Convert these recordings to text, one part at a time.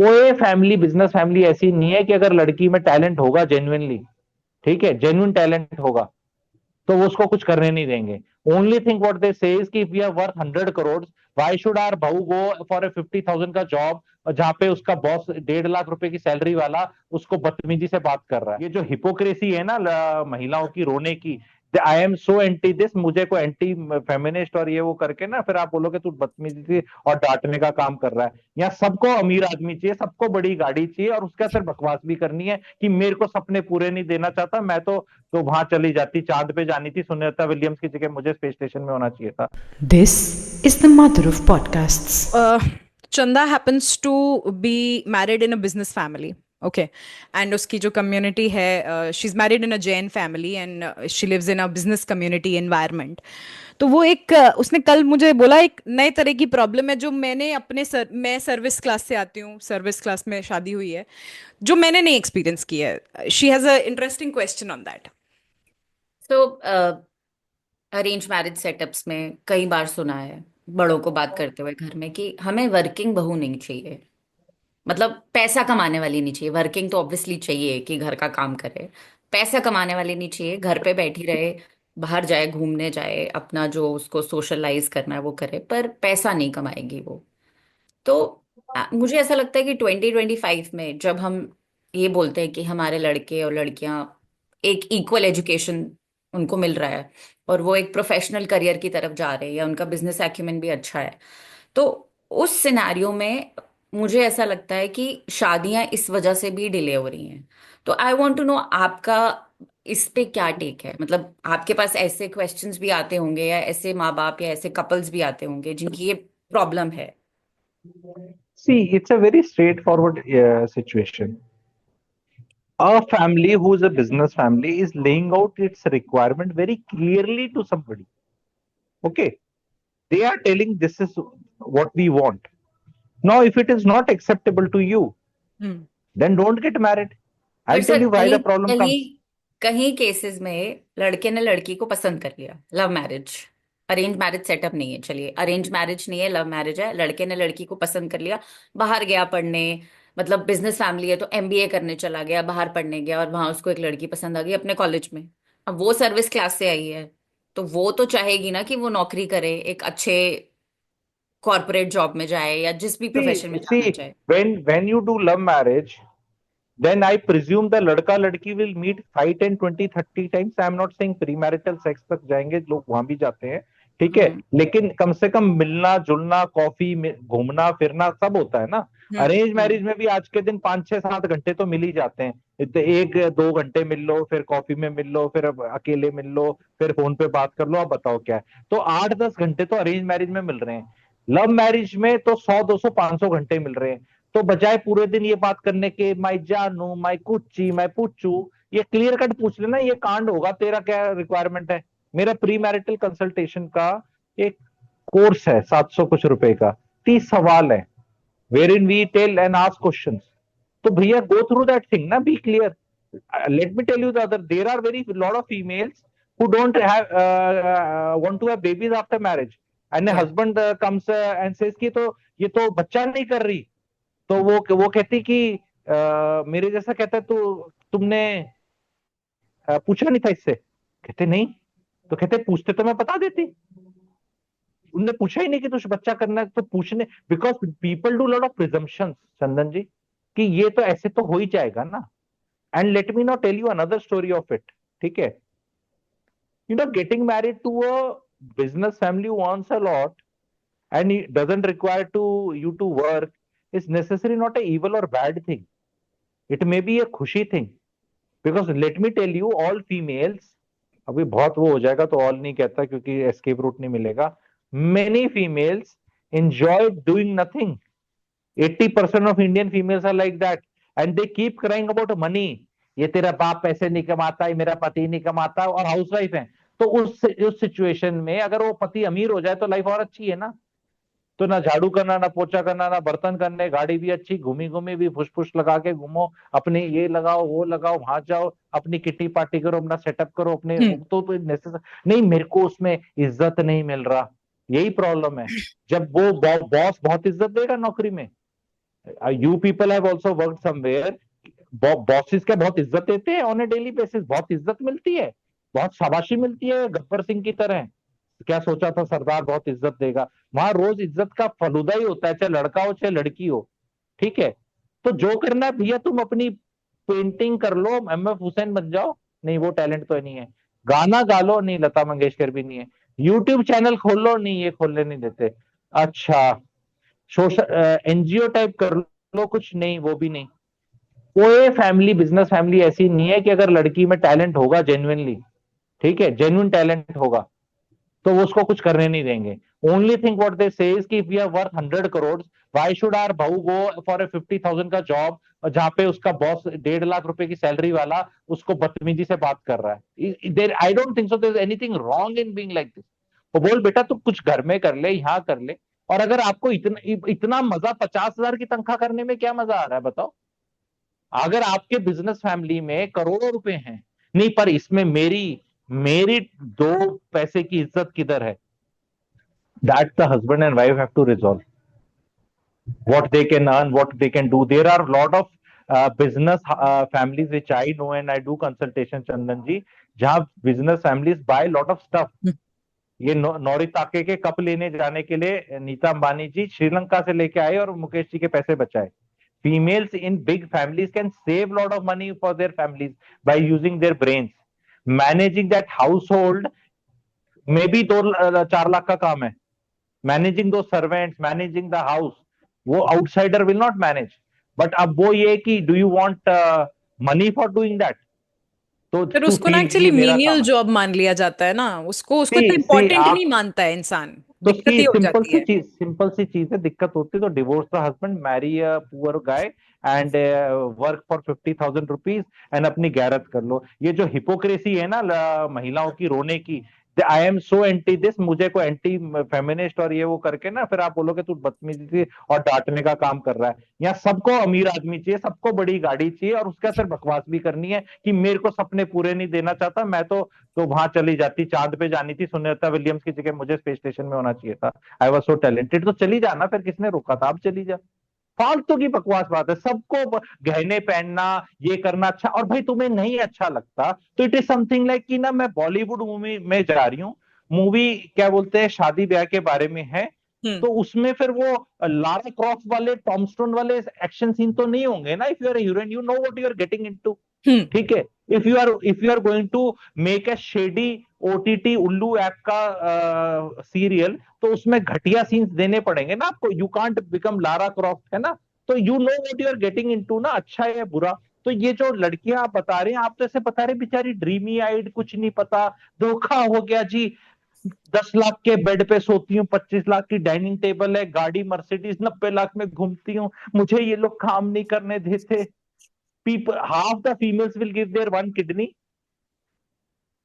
कोई family, business family ऐसी नहीं है कि अगर लड़की में टैलेंट होगा जेन्युइनली, ठीक है, जेन्युइन टैलेंट होगा, तो वो उसको कुछ करने नहीं देंगे। Only thing what they say is कि we are worth 100 crore, why should our bahu go for a 50,000 का जॉब, जहां पे उसका बॉस 1.5 लाख रुपए की सैलरी वाला उसको बदतमीजी से बात कर रहा है। ये जो हिपोक्रेसी है ना महिलाओं की रोने की, I am so anti this. मुझे को एंटी फेमिनिस्ट और ये वो करके ना फिर आप बोलोगे तू बदतमीजी से और डांटने का काम कर रहा है। यहाँ सबको अमीर आदमी चाहिए, सबको बड़ी गाड़ी चाहिए, और उसका फिर बकवास भी करनी है कि मेरे को सपने पूरे नहीं देना चाहता, मैं तो वहां चली जाती, चांद पे जानी थी, सुनीता विलियम्स की जगह मुझे स्पेस स्टेशन में होना चाहिए था। This is the mother of podcasts. Chanda happens to be married in a business family. Okay. And उसकी जो community है, she's married in a Jain family and she lives in a business community environment. तो वो एक उसने कल मुझे बोला एक नए तरह की प्रॉब्लम है जो मैंने मैं सर्विस क्लास से आती हूँ, सर्विस क्लास में शादी हुई है, जो मैंने नहीं एक्सपीरियंस की है। She has a interesting question on that. तो अरेंज मैरिज सेटअप्स में कई बार सुना है बड़ों को बात करते हुए घर में कि हमें वर्किंग बहू नहीं चाहिए, मतलब पैसा कमाने वाली नहीं चाहिए। वर्किंग तो ऑब्वियसली चाहिए कि घर का काम करे, पैसा कमाने वाली नहीं चाहिए, घर पे बैठी रहे, बाहर जाए, घूमने जाए, अपना जो उसको सोशलाइज करना है वो करे, पर पैसा नहीं कमाएगी वो। तो मुझे ऐसा लगता है कि 2025 में जब हम ये बोलते हैं कि हमारे लड़के और लड़कियां एक इक्वल एजुकेशन उनको मिल रहा है और वो एक प्रोफेशनल करियर की तरफ जा रहे हैं या उनका बिजनेस एक्यूमेन भी अच्छा है, तो उस सिनेरियो में मुझे ऐसा लगता है कि शादियां इस वजह से भी डिले हो रही हैं। तो आई वांट टू नो आपका इस पे क्या टेक है, मतलब आपके पास ऐसे क्वेश्चंस भी आते होंगे या ऐसे माँ बाप या ऐसे कपल्स भी आते होंगे जिनकी ये प्रॉब्लम है। See, it's a very straightforward situation. A family who is a business family is laying out its requirement very clearly to somebody. Okay, they are telling this is what we want. Now, if it is not acceptable to you, hmm. then don't get married. पर I'll tell sir you why कहीं the problem कहीं comes. कहीं cases में लड़के ने लड़की को पसंद कर लिया, love marriage, arrange marriage setup नहीं है, चलिए अरेंज मैरिज नहीं है, लव मैरिज है, लड़के ने लड़की को पसंद कर लिया, बाहर गया पढ़ने, मतलब बिजनेस फैमिली है तो एमबीए करने चला गया, बाहर पढ़ने गया और वहां उसको एक लड़की पसंद आ गई अपने कॉलेज में। अब वो सर्विस क्लास से आई है तो वो तो चाहेगी ना कि वो नौकरी करे, एक अच्छे कॉर्पोरेट जॉब में जाए या जिस भी प्रोफेशन में जाना See, चाहे। when you do love marriage, then I presume the लड़का लड़की will meet 5, 10, 20, 30 times. I am not saying premarital sex तक जाएंगे, लोग वहां भी जाते हैं, ठीक है, हम्म। लेकिन कम से कम मिलना जुलना, कॉफी में घूमना फिरना सब होता है ना। अरेंज मैरिज में भी आज के दिन 5, 6, 7 घंटे तो मिल ही जाते हैं, तो 1, 2 घंटे मिल लो, फिर कॉफी में मिल लो, फिर अकेले मिल लो, फिर फोन पे बात कर लो, अब बताओ क्या है। तो 8, 10 घंटे तो अरेंज मैरिज में मिल रहे हैं, लव मैरिज में तो 100, 200, 500 घंटे मिल रहे हैं। तो बजाय पूरे दिन ये बात करने के मैं जानू, मैं कुची, मैं पूछू, ये क्लियर कट पूछ लेना, ये कांड होगा, तेरा क्या रिक्वायरमेंट है। मेरा प्री मैरिटल कंसल्टेशन का एक कोर्स है 700 कुछ रुपए का, 30 सवाल है, where in we tell and ask question. तो भैया गो थ्रू दैट थिंग ना, be clear. Let me tell you the other, there are very lot of females who don't have want to have babies after marriage, and a या husband comes and says कि तो ये तो बच्चा नहीं कर रही, तो वो कहती कि मेरे जैसा कहता है, तो तुमने पूछा नहीं था इससे, कहते नहीं, तो कहते पूछते तो मैं बता देती, उनने पूछा ही नहीं कि तुझे बच्चा करना है तो पूछने, because people do lot of presumptions, Chandan ji, कि ये तो ऐसे तो हो ही जाएगा ना। And let me not tell you another story of it, ठीक है। Getting married to a business family wants a lot and it doesn't require to you to work is necessary not a evil or bad thing. It may be a खुशी thing, because let me tell you all females, अभी बहुत वो हो जाएगा तो all नहीं कहता क्योंकि एस्केप रूट नहीं मिलेगा, many females enjoy doing nothing. 80% of Indian females are like that, and they keep crying about money. ये तेरा बाप पैसे नहीं कमाता है, मेरा पति नहीं कमाता, और हाउसवाइफ है। तो उस सिचुएशन में अगर वो पति अमीर हो जाए तो लाइफ और अच्छी है ना। तो ना झाड़ू करना, ना पोछा करना, ना बर्तन करने, गाड़ी भी अच्छी, घूमी घूमी भी फुस फुस लगा के घूमो, अपने ये लगाओ वो लगाओ, वहां जाओ, अपनी किट्टी पार्टी करो, अपना सेटअप करो अपने, हम्म। तो नेसेसरी नहीं, मेरे को उसमें इज्जत नहीं मिल रहा, यही प्रॉब्लम है। जब वो बॉस बहुत इज्जत देगा नौकरी में, you people have also worked somewhere, bosses क्या बहुत इज्जत देते हैं ऑन ए डेली बेसिस, बहुत इज्जत मिलती है, बहुत शाबाशी मिलती है गब्बर सिंह की तरह। क्या सोचा था सरदार बहुत इज्जत देगा? वहां रोज इज्जत का फलूदा ही होता है, चाहे लड़का हो चाहे लड़की हो। ठीक है, तो जो करना है भैया, तुम अपनी पेंटिंग कर लो, एमएफ हुसैन बन जाओ, नहीं वो टैलेंट तो नहीं है। गाना गा लो, नहीं लता मंगेशकर भी नहीं है। यूट्यूब चैनल खोल लो, नहीं ये खोलने नहीं देते। अच्छा, सोशल एनजीओ टाइप कर लो कुछ, नहीं वो भी नहीं। कोई फैमिली, बिजनेस फैमिली ऐसी नहीं है कि अगर लड़की में टैलेंट होगा जेन्युइनली, ठीक है, जेन्युइन टैलेंट होगा, तो वो उसको कुछ करने नहीं देंगे। Only thing what they say is कि if you are worth 100 crore, why should our bahu go for a 50,000 का जॉब, जहां पे उसका बॉस 1.5 लाख रुपए की सैलरी वाला उसको बदतमीजी से बात कर रहा है। There I don't think so there is anything wrong in being like this. वो बोल बेटा तू कुछ घर में कर ले, यहाँ कर ले। और अगर आपको इतना इतना मजा 50,000 की तनख्वाह करने में क्या मजा आ रहा है बताओ? अगर आपके बिजनेस फैमिली में करोड़ों रुपए हैं, नहीं पर इसमें मेरी मेरी 2 पैसे की इज्जत किधर है? That the husband and wife have to resolve what they can earn, what they can do. There are a lot of business families which I know and I do consultation, Chandan ji, जहाँ business families buy lot of stuff. ये नोरिताके के cup लेने जाने के लिए नीता अंबानी जी श्रीलंका से लेके आए और मुकेश जी के पैसे बचाए। Females in big families can save lot of money for their families by using their brains. Managing that household maybe 2-4 lakh का काम है। मैनेजिंग दो सर्वेंट्स, मैनेजिंग द हाउस, वो outsider will not manage. But अब वो ये कि do you want money for doing that, तो फिर तू उसको ना फील कि एक्चुअली ये मेरा मीनियल काम है। जॉब मान लिया जाता है ना, उसको उसको इतना सी सी इम्पोर्टेंट आप नहीं मानता है इंसान। तो दिक्कत सी ये हो जाती है। सिंपल सी चीज है, दिक्कत होती है तो divorce the husband, marry a poor guy and work for 50,000 rupees and अपनी गैरत कर लो। ये जो हिपोक्रेसी है ना महिलाओं की रोने की, I am so anti this. मुझे को एंटी फेमिनिस्ट और ये वो करके ना फिर आप बोलोगे तू बदतमीजी और डांटने का काम कर रहा है। यहाँ सबको अमीर आदमी चाहिए, सबको बड़ी गाड़ी चाहिए, और उसका फिर बकवास भी करनी है कि मेरे को सपने पूरे नहीं देना चाहता मैं तो वहां चली जाती, चांद पे जानी थी, सुनीता विलियम्स की जगह मुझे स्पेस स्टेशन में होना चाहिए था। I was so talented. तो चली जाना, फिर किसने रोका था? अब चली जा। फालतू की बकवास बात है। सबको गहने पहनना, ये करना अच्छा, और भाई तुम्हें नहीं अच्छा लगता तो इट इज समथिंग लाइक कि ना मैं बॉलीवुड मूवी में जा रही हूँ, मूवी क्या बोलते हैं शादी ब्याह के बारे में है, हम्म। तो उसमें फिर वो लारा क्रॉफ्ट वाले, टॉमस्टोन वाले एक्शन सीन तो नहीं होंगे ना। If you are heroine you know what you are getting into. Hmm. ठीक है, if you are going to make a shady OTT Ullu app का सीरियल, तो उसमें घटिया सीन्स देने पड़ेंगे ना आपको। You can't become Lara Croft, है ना? तो you know what you are getting into ना, अच्छा है या बुरा। तो ये जो लड़कियां आप बता रहे हैं, आप तो ऐसे बता रहे बेचारी ड्रीमी आइड, कुछ नहीं पता, धोखा हो गया जी। 10 लाख के बेड पे सोती हूँ, 25 लाख की डाइनिंग टेबल है, गाड़ी मर्सिडीज, 90 लाख में घूमती हूँ, मुझे ये लोग काम नहीं करने देते। People, half the females will give their one kidney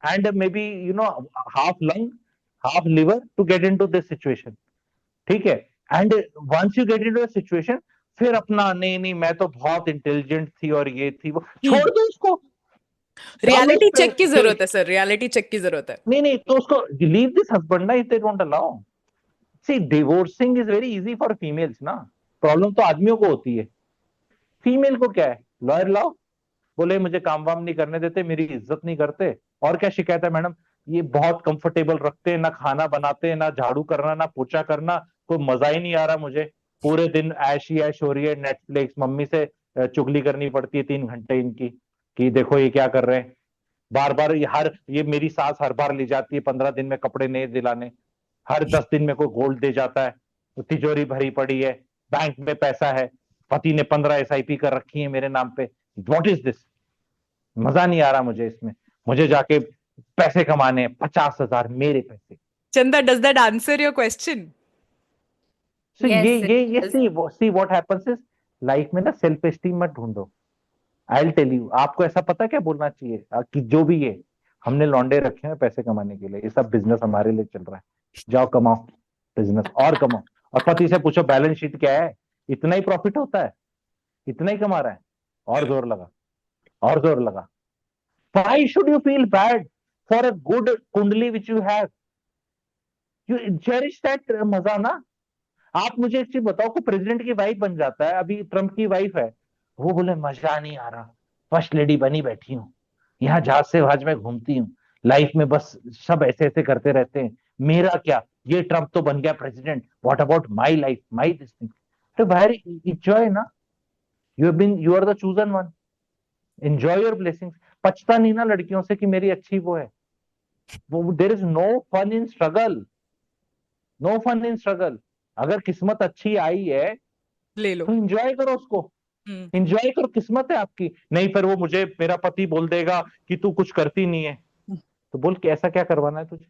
and maybe half lung, half liver to get into this situation. ठीक है, and once you get into a situation, फिर अपना नहीं नहीं मैं तो बहुत इंटेलिजेंट थी और ये थी वो, छोड़ दो उसको। डालो रियलिटी उस पे चेक की जरूरत है सर, रियलिटी चेक की जरूरत है। नहीं नहीं, तो उसको लीव दिस हस्बैंड ना if they don't allow. See divorcing is very easy for females ना, प्रॉब्लम तो आदमियों को होती है। फीमेल को क्या है, लॉयर लाओ, बोले मुझे काम वाम नहीं करने देते, मेरी इज्जत नहीं करते, और क्या शिकायत है मैडम? ये बहुत कंफर्टेबल रखते हैं, ना खाना बनाते हैं, ना झाड़ू करना, ना पोछा करना, कोई मजा ही नहीं आ रहा मुझे। पूरे दिन ऐश ही ऐश हो रही है, नेटफ्लिक्स, मम्मी से चुगली करनी पड़ती है 3 घंटे इनकी कि देखो ये क्या कर रहे हैं। बार बार ये मेरी सास हर बार ले जाती है 15 दिन में कपड़े नए दिलाने, हर 10 दिन में कोई गोल्ड दे जाता है, तो तिजोरी भरी पड़ी है, बैंक में पैसा है, पति ने 15 एसआईपी कर रखी है मेरे नाम पे। What is this? मजा नहीं आ रहा मुझे इसमें, मुझे जाके पैसे कमाने हैं, 50,000 मेरे पैसे। Chanda, does that answer your question? So yes ये see what happens is, life में ना सेल्फ एस्टीम मत ढूंढो। आई विल टेल यू, आपको ऐसा पता क्या बोलना चाहिए कि जो भी है, हमने लौंडे रखे हैं पैसे कमाने के लिए, ये सब बिजनेस हमारे लिए चल रहा है, जाओ कमाओ बिजनेस और कमाओ। और पति से पूछो बैलेंस शीट क्या है, इतना ही प्रॉफिट होता है, इतना ही कमा रहा है, और जोर लगा, और जोर लगा। Why should you feel bad for a good kundali which you have? You cherish that मजा ना। आप मुझे एक चीज बताओ, को प्रेसिडेंट की वाइफ बन जाता है, अभी ट्रम्प की वाइफ है, वो बोले मजा नहीं आ रहा, फर्स्ट लेडी बनी बैठी हूँ, यहाँ जहाज से वहाज में घूमती हूँ, लाइफ में बस सब ऐसे ऐसे करते रहते हैं, मेरा क्या, ये ट्रम्प तो बन गया president, what about my life, my this thing. तो भाई एंजॉय ना, you are the chosen one, enjoy your blessings. पछता नहीं ना लड़कियों से कि मेरी अच्छी वो है, वो there is no fun in struggle, no fun in struggle. अगर किस्मत अच्छी आई है ले लो। तो एंजॉय करो उसको, हम्म। एंजॉय करो, किस्मत है आपकी। नहीं फिर वो मुझे मेरा पति बोल देगा कि तू कुछ करती नहीं है, तो बोल के ऐसा क्या करवाना है तुझे,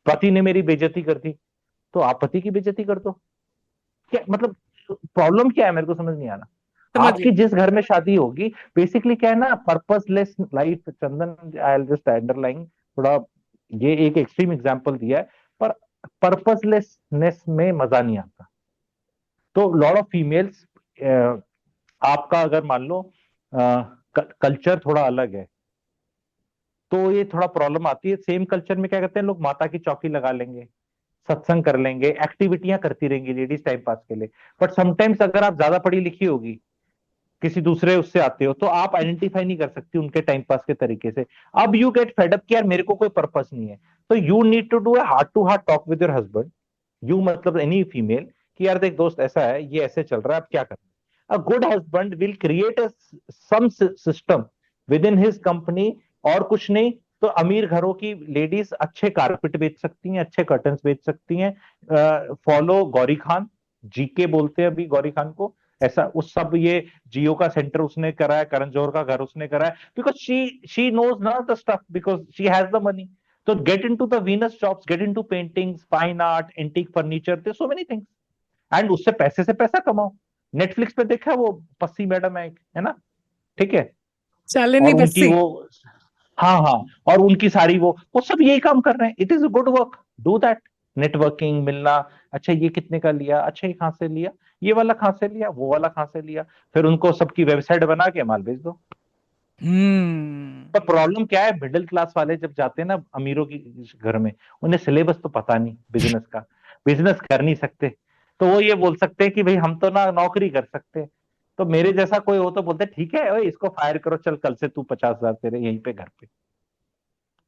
पति ने मेरी बेइज्जती कर दी तो आप पति की बेइज्जती कर दो, क्या मतलब, प्रॉब्लम क्या है, मेरे को समझ नहीं आ रहा। समझ आपकी गई। जिस घर में शादी होगी, बेसिकली क्या है ना, purposeless life, Chandan I will just underline थोड़ा, ये एक एक्सट्रीम एग्जांपल दिया है, पर पर्पसलेसनेस में मजा नहीं आता। तो लॉट ऑफ फीमेल्स, आपका अगर मान लो कल्चर थोड़ा अलग है तो ये थोड़ा प्रॉब्लम आती है। सेम कल्चर में क्या करते हैं लोग, माता की चौकी लगा लेंगे, सत्संग कर लेंगे, एक्टिविटियां करती रहेंगी लेडीज टाइम पास के लिए। बट समटाइम्स अगर आप ज्यादा पढ़ी लिखी होगी, किसी दूसरे उससे आते हो, तो आप आइडेंटिफाई नहीं कर सकती उनके टाइम पास के तरीके से। अब यू गेट फेड अप कि यार मेरे को कोई पर्पस नहीं है, तो you need to do a heart to heart talk with your husband, you मतलब एनी फीमेल, कि यार देख दोस्त ऐसा है, ये ऐसे चल रहा है, अब क्या करना। A good husband will create a some system within his company, और कुछ नहीं तो अमीर घरों की लेडीज अच्छे कारपेट बेच सकती हैं, अच्छे कर्टन्स बेच सकती हैं। फॉलो गौरी खान, जीके बोलते हैं अभी गौरी खान को, ऐसा उस सब, ये जियो का सेंटर उसने करा है, करण जौहर का घर उसने करा है, because she knows not the stuff, because she has the money. तो get into the Venus jobs, get into paintings, fine art, antique furniture, there so many things, and उससे पैसे से पैसा कमाओ। नेटफ्लिक्स पे देखा वो पस्सी मैडम है एक, है ना, ठीक है, शालिनी और उनकी बस्सी। वो, हाँ हाँ, और उनकी सारी वो सब यही काम कर रहे हैं। It is a good work, do that, networking, मिलना, अच्छा ये कितने का लिया, अच्छा ये कहाँ से लिया, ये वाला कहाँ से लिया, वो वाला कहाँ से लिया, फिर उनको सबकी वेबसाइट बना के माल भेज दो। हम्म। पर प्रॉब्लम क्या है, मिडिल क्लास वाले जब जाते हैं ना अमीरों की घर में, उन्हें सिलेबस तो पता नहीं बिजनेस का, बिजनेस कर नहीं सकते, तो वो ये बोल सकते हैं कि भाई हम तो ना नौकरी कर सकते हैं। तो मेरे जैसा कोई हो तो बोलते ठीक है ओए इसको फायर करो, चल कल से तू 50,000 तेरे यहीं पे घर पे,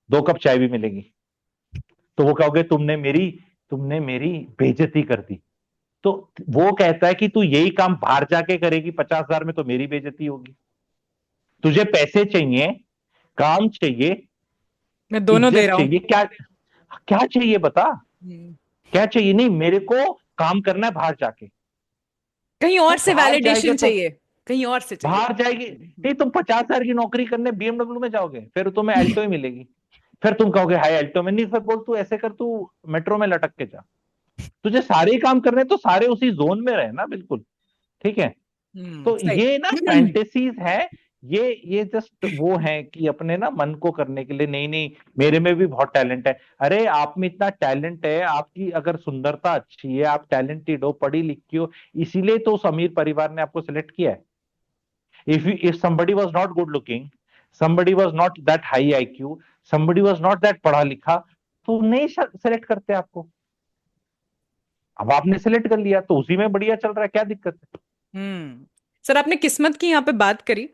2 कप चाय भी मिलेगी। तो वो कहोगे तुमने मेरी बेइज्जती कर दी, तो वो कहता है कि तू यही काम बाहर जाके करेगी 50,000 में तो मेरी बेइज्जती होगी। तुझे पैसे चाहिए, काम चाहिए, मैं दोनों दे इज्जत रहा हूँ। चाहिए, क्या क्या चाहिए बता, हम्म। क्या चाहिए, नहीं मेरे को काम करना है बाहर जाके। कहीं तो और से बाहर जाएंगे वैलिडेशन तो, चाहिए, कहीं और से चाहिए। बाहर जाएगी नहीं, तुम 50,000 की नौकरी करने बीएमडब्ल्यू में जाओगे, फिर तुम्हें एल्टो ही मिलेगी, फिर तुम कहोगे हाई एल्टो में नहीं, फिर बोल तू ऐसे कर, तू मेट्रो में लटक के जा। तुझे सारे ही काम करने हैं, तो सारे उसी जोन में रहे ना, बिल्कुल ठीक है। तो सही। ये ना फैंटेसीज है, ये जस्ट वो है कि अपने ना मन को करने के लिए, नहीं नहीं मेरे में भी बहुत टैलेंट है। अरे आप में इतना टैलेंट है, आपकी अगर सुंदरता अच्छी है, आप टैलेंटेड हो, पढ़ी लिखी हो, इसीलिए तो उस अमीर परिवार ने आपको सिलेक्ट किया है। if somebody was not good looking, somebody was not that high IQ, somebody was not that पढ़ा लिखा, तो नहीं सेलेक्ट करते आपको। अब आपने सेलेक्ट कर लिया तो उसी में बढ़िया चल रहा है, क्या दिक्कत है। सर आपने किस्मत की यहाँ पे बात करी,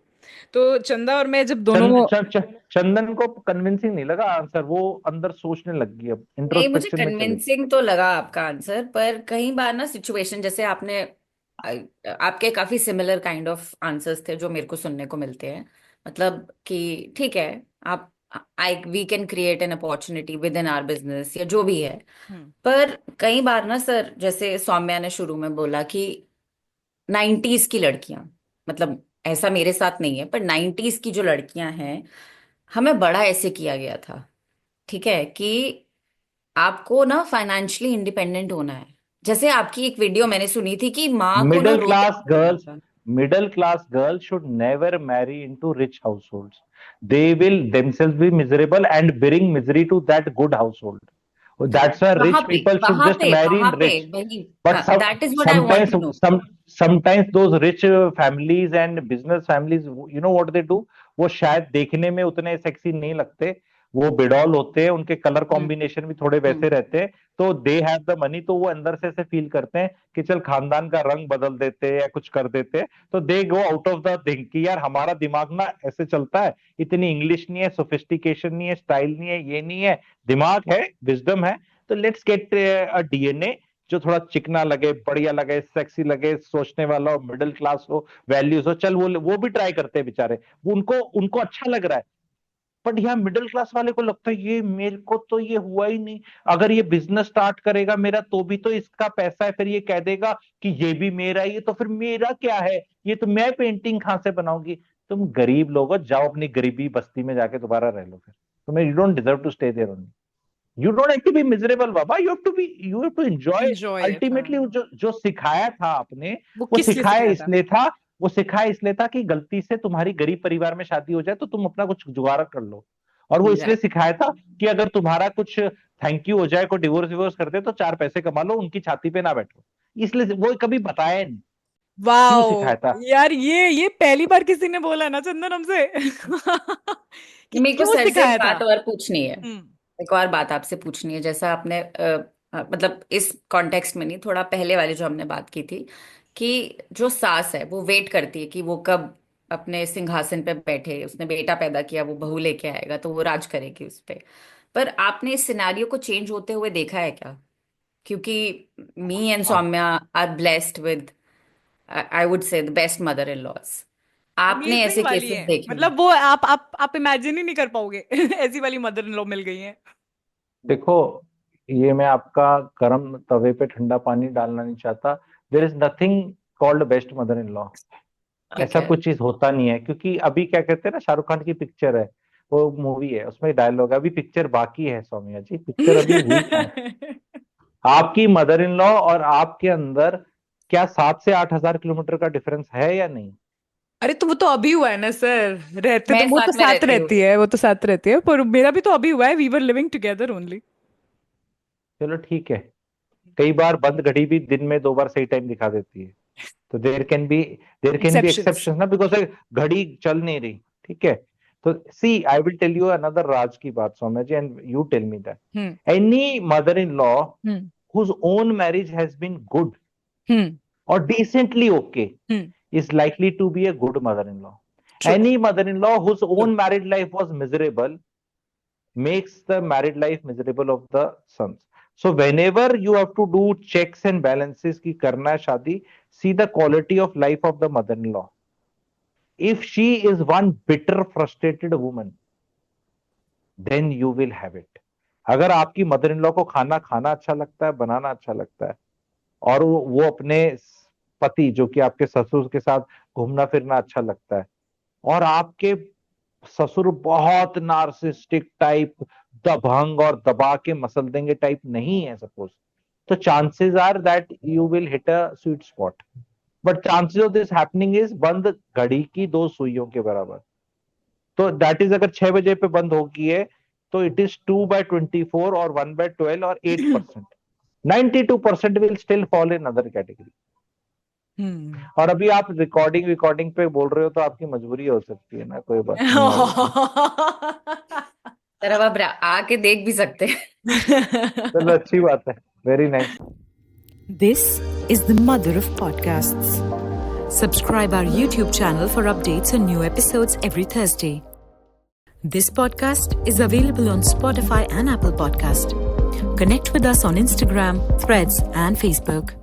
तो चंदा और मैं जब चंद, दोनों। च, च, चंदन को कन्विंसिंग नहीं लगा आंसर, वो अंदर सोचने लग गई, अब नहीं, मुझे इंट्रोस्पेक्शन में चले गई। कन्विंसिंग तो लगा आपका आंसर, पर कई बार ना सिचुएशन, जैसे आपने आपके काफी सिमिलर काइंड ऑफ आंसर्स थे जो मेरे को सुनने को मिलते हैं। मतलब कि ठीक है, आप I we can create an opportunity within our business या जो भी है। हम्म। पर कई बार ना सर, जैसे सौम्या ने शुरू में बोला कि 90s की लड़कियां, मतलब ऐसा मेरे साथ नहीं है, पर 90s की जो लड़कियां हैं, हमें बड़ा ऐसे किया गया था, ठीक है, कि आपको ना फाइनेंशियली इंडिपेंडेंट होना है। जैसे आपकी एक वीडियो मैंने सुनी थी कि माँ को ना मिडिल रोते क्लास हुए देखा गर्ल्स था। middle class girls should never marry into rich households. They will themselves be miserable and bring misery to that good household. That's why rich people should just marry in वहां पे rich. वही, But हाँ, that is what I want sometimes to know. sometimes those rich families and business families, you know what they do, वो शायद देखने में उतने sexy नहीं लगते, वो बिडॉल होते हैं, उनके कलर कॉम्बिनेशन भी थोड़े वैसे रहते हैं, तो दे हैव द मनी, तो वो अंदर से ऐसे फील करते हैं कि चल खानदान का रंग बदल देते हैं या कुछ कर देते हैं, तो they go out of the thing कि यार हमारा दिमाग ना ऐसे चलता है, इतनी इंग्लिश नहीं है, सोफिस्टिकेशन नहीं है, स्टाइल नहीं है, ये नहीं है, दिमाग है, विजडम है, तो लेट्स गेट अ डीएनए जो थोड़ा चिकना लगे, बढ़िया लगे, सेक्सी लगे, सोचने वाला हो, मिडिल क्लास हो, वैल्यूज हो, चल वो भी ट्राई करते हैं बेचारे, वो उनको अच्छा लग रहा है। बट यहाँ मिडिल क्लास वाले को लगता है ये मेरे को तो ये हुआ ही नहीं, अगर ये बिजनेस स्टार्ट करेगा मेरा तो भी तो इसका पैसा है, फिर ये कह देगा कि ये भी मेरा ही है, तो फिर मेरा क्या है, ये तो मैं पेंटिंग कहां से बनाऊंगी। तुम गरीब लोग हो, जाओ अपनी गरीबी बस्ती में जाके दोबारा रह लो, फिर तुम्हें you don't deserve to stay there only, you don't have to be miserable बाबा, you have to enjoy. Enjoy it. Ultimately जो सिखाया था आपने, वो वो किस लिए सिखाया सिखाया था? इसलिए था, वो सिखाया इसलिए था कि गलती से तुम्हारी गरीब परिवार में शादी हो जाए तो तुम अपना कुछ जुगाड़ कर लो, और वो इसलिए सिखाया था कि अगर तुम्हारा कुछ थैंक यू हो जाए, कोई डिवोर्स कर दे तो 4 पैसे कमा लो, उनकी छाती पे ना बैठो, इसलिए वो कभी बताया नहीं क्यों वाओ सिखाया था। यार, ये पहली बार किसी ने बोला ना चंदन हमसे कि मेरे को क्यों सर से सिखाया एक था। बात और पूछनी है, हम्म। एक और बात आपसे पूछनी है। जैसा आपने मतलब इस कॉन्टेक्स्ट में नहीं, थोड़ा पहले वाली जो हमने बात की थी कि जो सास है वो वेट करती है कि वो कब अपने सिंहासन पे बैठे, उसने बेटा पैदा किया, वो बहू लेके आएगा तो वो राज करेगी उस पे। पर आपने इस सिनेरियो को चेंज होते हुए देखा है क्या? क्योंकि मी एंड हाँ Saumya are blessed with, I would say, the best mother in laws. आपने अमेजिंग ऐसे वाली केसेस है, देखे हैं? मतलब वो आप इमेजिन ही नहीं कर पाओगे ऐसी वाली मदर इन लॉ मिल गई है। देखो, ये मैं आपका गर्म तवे पे ठंडा पानी डालना नहीं चाहता, there is nothing called best mother in law, ठीक ऐसा है। कुछ चीज होता नहीं है, क्योंकि अभी क्या कहते हैं ना, शाहरुख खान की पिक्चर है, वो मूवी है, उसमें डायलॉग है, अभी पिक्चर बाकी है सौम्या जी, पिक्चर अभी हुई कहाँ है। आपकी मदर इन लॉ और आपके अंदर क्या 7 से 8 हजार किलोमीटर का डिफरेंस है या नहीं। अरे तो वो तो अभी हुआ है ना सर, रहते तो मैं वो तो साथ में साथ रहती हूँ। रहती है, वो तो साथ रहती है, पर मेरा भी तो अभी हुआ है, we were living together only. चलो ठीक है, कई बार बंद घड़ी भी दिन में 2 बार सही टाइम दिखा देती है, तो there can be exceptions. Exception ना, बिकॉज घड़ी चल नहीं रही, ठीक है। तो see I will tell you another राज की बात Saumya ji, and you tell me hmm. That any mother in law hmm. whose own marriage has been good hmm. or decently okay hmm. is likely to be a good mother-in-law. True. Any mother-in-law whose true. own married life was miserable makes the married life miserable of the sons. So whenever you have to do checks and balances ki karna hai shadi, see the quality of life of the mother-in-law. If she is one bitter frustrated woman, then you will have it. अगर आपकी mother in law को खाना खाना अच्छा लगता है, बनाना अच्छा लगता है, और वो अपने पति जो कि आपके ससुर के साथ घूमना फिरना अच्छा लगता है, और आपके ससुर बहुत नार्सिस्टिक टाइप, दबंग और दबा के मसल देंगे टाइप नहीं है सपोज, तो chances are that you will hit a sweet spot, but chances of this happening is बंद घड़ी की 2 सुइयों के बराबर। तो दैट इज अगर 6 बजे पे बंद होगी है तो इट इज 2/24 और 1/12 और 8%, 92% will still fall in other category. Hmm. और अभी आप रिकॉर्डिंग पे बोल रहे हो तो आपकी मजबूरी हो सकती है ना, कोई बात नहीं है वो भी। सर अब आप आके देख भी सकते हैं। चलो अच्छी बात है, very nice. This is the mother of podcasts. Subscribe our YouTube channel for updates on new episodes every Thursday. This podcast is available on Spotify and Apple Podcast. Connect with us on Instagram, Threads, and Facebook.